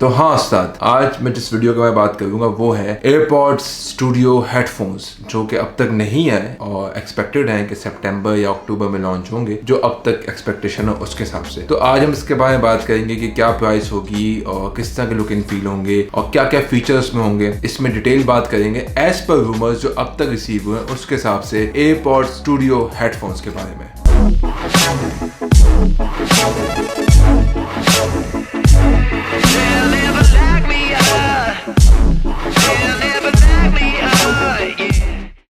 तो हाँ उस्ताद, आज मैं जिस वीडियो के बारे में बात करूंगा वो है एयरपॉड्स स्टूडियो हेडफोन्स, जो कि अब तक नहीं है और एक्सपेक्टेड है कि सितंबर या अक्टूबर में लॉन्च होंगे, जो अब तक एक्सपेक्टेशन है उसके हिसाब से। तो आज हम इसके बारे में बात करेंगे कि क्या प्राइस होगी और किस तरह के लुक एंड फील होंगे और क्या क्या फीचर्स में होंगे। इसमें डिटेल बात करेंगे एज पर रूमर्स जो अब तक रिसीव हुए उसके हिसाब से एयरपॉड्स स्टूडियो हेडफोन्स के बारे में।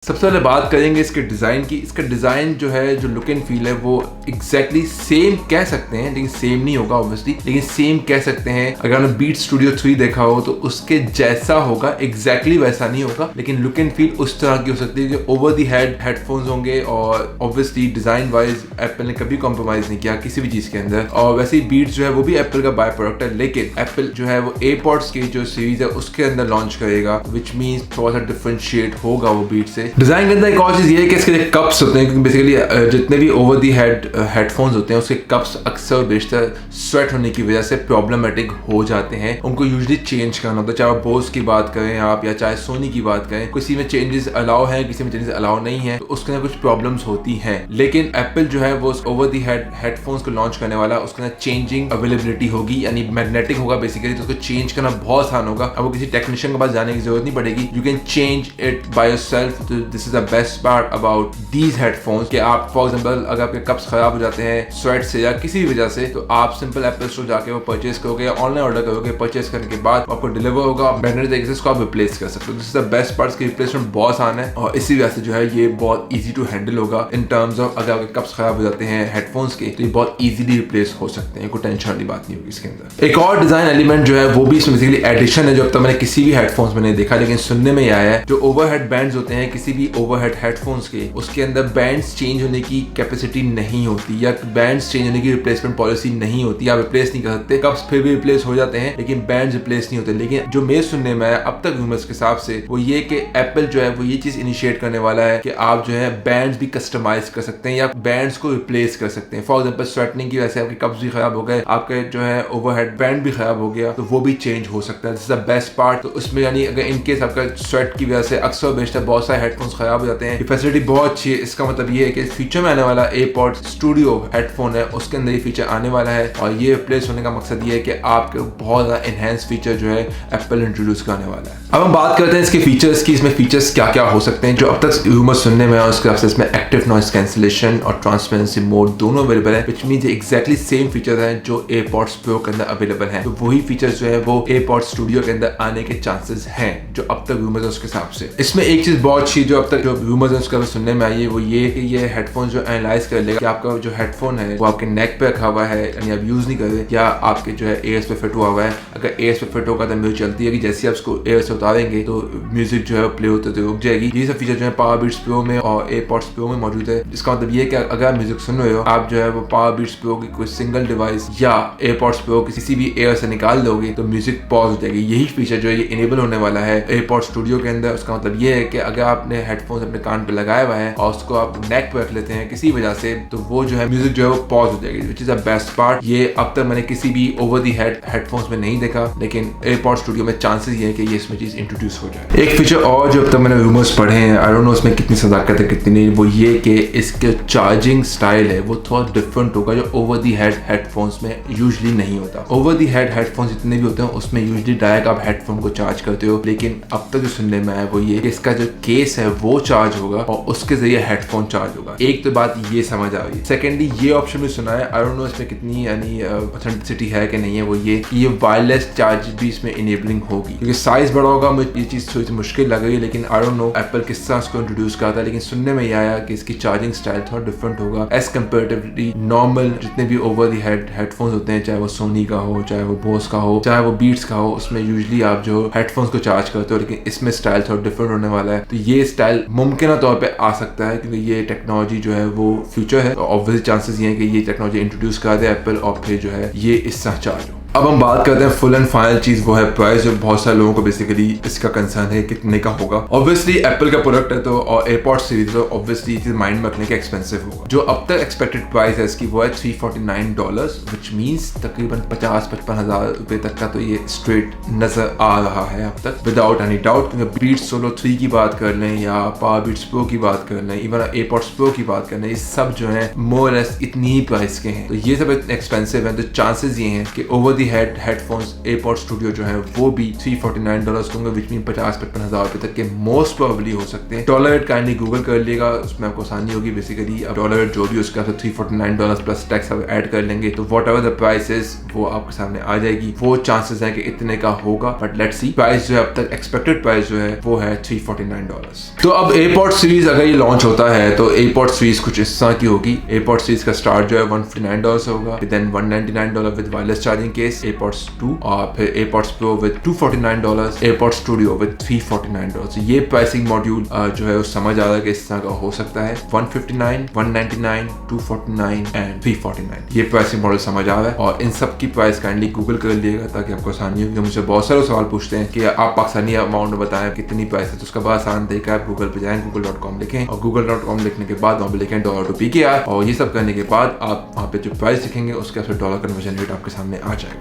सबसे पहले बात करेंगे इसके डिज़ाइन की। इसका डिज़ाइन जो है, जो लुक एंड फील है, वो एग्जैक्टली सेम कह सकते हैं, लेकिन सेम नहीं होगा ऑब्वियसली, लेकिन सेम कह सकते हैं। अगर आपने बीट स्टूडियो 3 देखा हो तो उसके जैसा होगा, एग्जैक्टली वैसा नहीं होगा, लेकिन लुक एंड फील उस तरह की हो सकती है कि ओवर दी हेड हेडफोन्स होंगे। और ऑब्वियसली डिज़ाइन वाइज एप्पल ने कभी कॉम्प्रोमाइज़ नहीं किया किसी भी चीज़ के अंदर। और वैसे ही बीट्स जो है वो भी एप्पल का बाय प्रोडक्ट है, लेकिन एप्पल जो है वो एयरपॉड्स की जो सीरीज है उसके अंदर लॉन्च करेगा, विच मीन्स थोड़ा सा डिफरेंशिएट होगा वो बीट से। डिजाइन के अंदर एक और चीज ये है कि इसके कप्स होते हैं, क्योंकि बेसिकली जितने भी ओवर दी हेड हेडफोन्स होते हैं उसके कप्स अक्सर बेशतर स्वेट होने की वजह से प्रॉब्लमेटिक हो जाते हैं। उनको यूजुअली चेंज करना होता है, चाहे बोस की बात करें आप या चाहे सोनी की बात करें। किसी में चेंजेस अलाउ है, किसी में चेंजेस अलाउ नहीं है, तो उसके अंदर कुछ प्रॉब्लम्स होती हैं। लेकिन एप्पल जो है वो ओवर दी हेड हेडफोन्स को लॉन्च करने वाला, उसके अंदर चेंजिंग अवेलेबिलिटी होगी, यानी मैग्नेटिक होगा बेसिकली, तो उसको चेंज करना बहुत आसान होगा। अब वो किसी टेक्नीशियन के पास जाने की जरूरत नहीं पड़ेगी, you can change it by yourself. This is the best part about these headphones कि आप फॉर एग्जांपल अगर आपके कप्स खराब हो जाते हैं स्वेट से या किसी भी वजह से, तो आप सिंपल एप्पल स्टोर जाके वो परचेज करोगे या ऑनलाइन ऑर्डर करोगे। परचेज करने के बाद आपको डिलीवर होगा, मैग्नेटिक तरीके से इसको आप रिप्लेस कर सकते हो। This is the best part, इसकी रिप्लेसमेंट बहुत आसान है और इसी वजह से जो है ये बहुत ईजी टू हैंडल होगा इन टर्म्स ऑफ अगर आपके कप्स खराब हो जाते हैं हेडफोन्स के, तो ये बहुत ईजिली रिप्लेस हो सकते हैं, कोई टेंशन वाली बात नहीं होगी इसके अंदर। एक और डिजाइन एलिमेंट जो है वो भी इसमें बेसिकली एडिशन है, जो अब तक मैंने किसी भी हेडफोन्स में नहीं देखा, लेकिन सुनने में आया है। जो ओवरहेड बैंड्स होते हैं किसी भी ओवरहेड हेडफोन्स के, उसके अंदर बैंड्स चेंज होने की कैपेसिटी नहीं होती या बैंड्स चेंज होने की रिप्लेसमेंट पॉलिसी नहीं होती। आप रिप्लेस नहीं कर सकते, कप्स फिर भी रिप्लेस हो जाते हैं लेकिन बैंड्स रिप्लेस नहीं होते। लेकिन जो मैं सुनने में आया अब तक रूमर्स के हिसाब से वो ये कि एप्पल जो है वो ये चीज इनिशिएट करने वाला है कि आप जो है बैंड्स भी कस्टमाइज कर सकते हैं या बैंड्स को रिप्लेस कर सकते हैं। फॉर एग्जांपल स्वेटनिंग की वजह से आपके कप्स भी खराब हो गए, आपके जो है ओवरहेड बैंड भी खराब हो गया, तो वो भी चेंज हो सकता है। This is the best part. तो उसमें यानी अगर इनकेस आपका स्वेट की वजह से अक्सर बेशतर बहुत सारे हेडफोन्स खराब हो जाते हैं, ये फैसिलिटी बहुत अच्छी है। इसका मतलब ये है कि फ्यूचर में आने वाला एयरपॉड स्टूडियो हेडफोन है उसके अंदर ये फीचर आने वाला है और ये रिप्लेस होने का मकसद ये है कि आपके बहुत ज़्यादा एनहेंस फीचर जो है एप्पल इंट्रोड्यूस करने वाला है। अब हम बात करते हैं इसके फीचर्स की। इसमें फीचर्स क्या क्या हो सकते हैं जो अब तक रूमर सुनने में है। उसके हिसाब से इसमें एक्टिव नॉइस कैंसिलेशन और ट्रांसपेरेंसी मोड दोनों अवेलेबल है, which means exactly same feature है जो एयरपॉड्स प्रो के अंदर अवेलेबल है। तो वही फीचर्स जो है वो एयरपॉड स्टूडियो के अंदर आने के चांसेस हैं जो अब तक रूमर है उसके हिसाब से। इसमें एक चीज बहुत अच्छी जो अब तक जो रूमर है उसके सुनने में आई है वो ये कि ये हेडफोन जो एनालाइज कर लेगा कि आपका जो हेडफोन है वो आपके नेक पे रखा हुआ है, यानी आप यूज नहीं कर रहे, या आपके जो है एयर्स पे फिट हुआ हुआ है। अगर एयर्स पे फिट होगा तो म्यूजिक चलती है कि जैसे आप उसको एयर से उतारेंगे तो म्यूजिक जो है प्ले होते होते रुक जाएगी। ये सब फीचर जो है पावर बीट्स प्रो में और एयरपॉड्स प्रो में मौजूद है। इसका मतलब ये है कि अगर आप म्यूजिक सुन रहे हो, आप जो है वो पावर बीट्स प्रो की कोई सिंगल डिवाइस या एयरपॉड्स प्रो किसी भी एयर से निकाल दोगे तो म्यूजिक पॉज हो जाएगी। यही फीचर जो है ये इनेबल होने वाला है एयरपॉड स्टूडियो के अंदर। उसका मतलब ये है कि अगर आपने हेडफोन अपने कान पे लगाया हुआ है और उसको आप नेक पे रख लेते हैं किसी वजह से, तो वो जो है म्यूजिक जो है वो पॉज हो जाएगी, which is the best part. ये अब तक मैंने किसी भी ओवर दी हेड हेडफोन्स में नहीं देखा, लेकिन एयरपॉड स्टूडियो में चांसेस ये है कि ये इसमें चीज इंट्रोड्यूस हो जाए। एक फीचर और जो अब तक मैंने रूमर्स पढ़े हैं, आई डोंट नो उसमें कितनी सदाकत है कितनी नहीं, वो ये कि इसके चार्जिंग स्टाइल है वो थोड़ा डिफरेंट होगा जो ओवर दी हेड हेडफोन्स में यूजुअली नहीं होता। ओवर दी हेड हेडफोन्स जितने भी होते हैं उसमें यूजुअली डायरेक्ट आप हेडफोन को चार्ज करते हो, लेकिन अब तक जो सुनने में आया वो ये कि इसका जो केस है वो चार्ज होगा और उसके जरिए हेडफोन चार्ज होगा। एक तो बात ये समझ आ रही है। सेकेंडली ये ऑप्शन भी सुना है, आई डोंट नो इसमें कितनी यानी ऑथेंटिसिटी है कि नहीं है, वो ये वायरलेस चार्ज भी इसमें इनेबलिंग होगी, क्योंकि साइज बड़ा होगा। मुझे ये चीज थोड़ी सी मुश्किल लग रही है, लेकिन आई डोंट नो एप्पल किस तरह इसको इंट्रोड्यूस करता है। लेकिन सुनने में ये आया कि इसकी चार्जिंग स्टाइल थोड़ा डिफरेंट होगा एज कंपेरेटिवली नॉर्मल जितने भी ओवर दी हेड हेडफोन्स होते हैं, चाहे वो सोनी का हो, चाहे वो बोस का हो, चाहे वो बीट्स का हो। उसमें यूजुअली आप जो हेडफोन्स को चार्ज करते हो, लेकिन इसमें स्टाइल थोड़ा डिफरेंट होने वाला है। तो ये स्टाइल मुमकिन तौर पे आ सकता है क्योंकि ये टेक्नोलॉजी जो है वो फ्यूचर है, तो ऑब्वियसली चांसेस ये हैं कि ये टेक्नोलॉजी इंट्रोड्यूस कर दे एप्पल और फिर जो है ये इस तरह चार्ज हो। अब हम बात करते हैं फुल एंड फाइनल चीज, वो है प्राइस, जो बहुत सारे लोगों को बेसिकली इसका कंसर्न है कितने का होगा। ऑब्वियसली एप्पल का प्रोडक्ट है तो, और एयरपॉड्स सीरीज तो ऑब्वियसली चीज माइंड में रखने के एक्सपेंसिव होगा। जो अब तक एक्सपेक्टेड प्राइस है इसकी वो है $349, विच मीन्स तकरीबन 50-55 हजार रुपए तक का तो ये स्ट्रेट नजर आ रहा है अब तक, without any doubt. Beats Solo 3 की बात कर लें या पावर बीट्स प्रो की बात कर लें, इवन एयरपॉड्स प्रो की बात कर लें, ये सब जो है मोर लेस इतनी ही प्राइस के हैं, तो ये सब इतने एक्सपेंसिव है। तो चांसेस ये हैं कि over the head headphones AirPods studio जो है वो भी $349 होंगे, विच मीन 50-55 हजार रुपए तक के मोस्ट प्रोबेबली हो सकते हैं। डॉलर रेट काइंडली गूगल कर लिएगा, उसमें आपको आसानी होगी। बेसिकली अब डॉलर रेट जो भी उसका $349 प्लस टैक्स आप ऐड कर लेंगे तो what ever the price is वो आपके सामने आ जाएगी। वो चांसेस है कि इतने का होगा, बट लेट्स सी। प्राइस जो है अब तक एक्सपेक्टेड प्राइस जो है वो है $349। तो अब एयरपॉड सीरीज अगर ये लॉन्च होता है तो एयरपॉड सीरीज कुछ इस तरह की होगी। एयरपॉड सीरीज का स्टार्ट जो है $159 होगा, then $199 with wireless charging case AirPods 2, और फिर AirPods Pro with $249, AirPods Studio with $349। ये प्राइसिंग मॉड्यूल जो है वो समझ आ रहा है कि इस तरह का हो सकता है। 159, 199, 249 एंड 349 ये प्राइसिंग मॉडल समझ आ रहा है। और इन सब की प्राइस काइंडली गूगल कर लिएगा ताकि आपको आसानी होगी। मुझे बहुत सारे सवाल पूछते हैं कि आप पाकिस्तानी अमाउंट बताएं कितनी प्राइस है, तो उसका बड़ा आसान तरीका है, गूगल पे जाएं, google.com लिखें, और google.com लिखने के बाद वहाँ पे लिखें $2 और ये सब करने के बाद आप वहाँ पे जो प्राइस लिखेंगे उसके फिर डॉलर कन्वर्जन रेट आपके सामने आ जाएगा।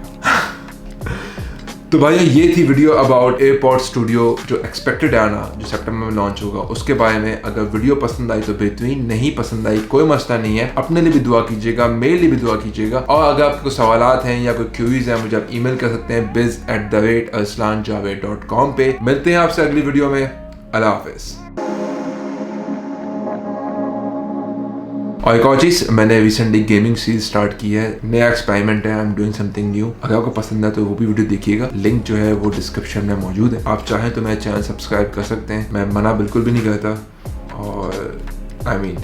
तो भाई ये थी वीडियो अबाउट एयरपॉड स्टूडियो जो एक्सपेक्टेड है आना, जो सितंबर में लॉन्च होगा, उसके बारे में। अगर वीडियो पसंद आई तो बेहतरीन, नहीं पसंद आई कोई मसला नहीं है, अपने लिए भी दुआ कीजिएगा, मेरे लिए भी दुआ कीजिएगा। और अगर आपके कोई सवालात हैं या कोई क्यूरीज हैं मुझे आप ईमेल कर सकते हैं biz@arslanjaved.com पे। मिलते हैं आपसे अगली वीडियो में। अल्लाह हाफिज। और एक और चीज, मैंने रिसेंटली गेमिंग सीरीज स्टार्ट की है, नया एक्सपेरिमेंट है, I am doing something new. अगर आपको पसंद है तो वो भी वीडियो देखिएगा, लिंक जो है वो डिस्क्रिप्शन में मौजूद है। आप चाहें तो मेरे चैनल सब्सक्राइब कर सकते हैं, मैं मना बिल्कुल भी नहीं करता। और आई मीन